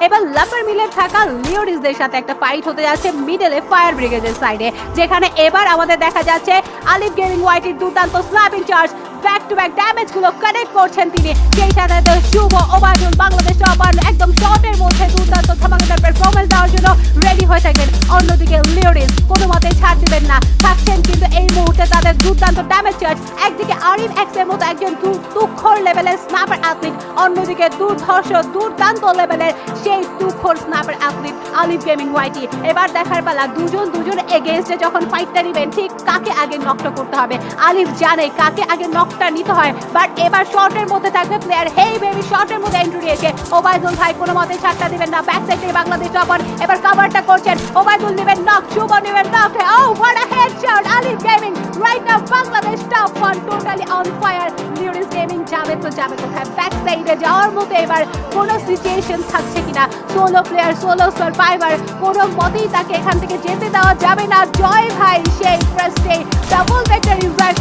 এবার লাপার মিলে থাকা লিওরিসদের সাথে একটা ফাইট হতে যাচ্ছে মিডলে ফায়ার ব্রিগেডের সাইডে, যেখানে এবার আমাদের দেখা যাচ্ছে আলিফ গেমিং ওয়াইটির দুর্দান্ত snapping charge, back to back damage গুলো কানেক্ট করছেন তিনি। সেই সাথে শুভ ওবায়দুল বাংলাদেশ টপার একদম শর্টের মধ্যে দুর্দান্ত ধামাকাদার পারফরমেন্স দেওয়ার জন্য রেডি হয়ে থাকেন। অন্যদিকে লিওরিস কোনো মতে ছাড় দিবেন না, থাকছেন কিন্তু এই মুহূর্তে তাদের দুর্দান্ত ড্যামেজ চার্জ। একদিকে আরিফ এক্স এর মতো একজন তুখর লেভেলের স্ন্যাপার অ্যাথলিট, অন্যদিকে দুর্দান্ত লেভেলের সেই তুখর স্ন্যাপার অ্যাথলিট আলিফ গেমিং ওয়াইটি। এবার দেখার পালা দুজন এগেইনস্টে যখন ফাইটটা নেবেন ঠিক কাকে আগে নকটা করতে হবে। আলিফ জানে কাকে আগে নকটা নিতে হয়, বাট এবার শর্টের মধ্যে থাকবে প্লেয়ার। হেই বেবি শর্টের মধ্যে এন্ট্রি নিয়েছে ওবায়দুল ভাই, কোনো মতে ছাড়টা দিবেন না। ব্যাক সাইড থেকে বাংলাদেশ টপার এবার কভারটা করছেন, ওবায়দুল নেবেন নক, শুভ নেবেন নক। Oh what a headshot! Alif gaming right now Bangladesh top 1 totally on fire. লিওরিস গেমিং যাবে তো যাবে কোথায়? ব্যাক সাইডে যাওয়ার মতো এবার কোনো সিচুয়েশন থাকছে কিনা? সোলো প্লেয়ার, সোলো সার্ভাইভার, কোনো মতেই তাকে এখান থেকে যেতে দেওয়া যাবে না। জয় ভাই সেই ফার্স্টে ডাবল ভেক্টর ইউজার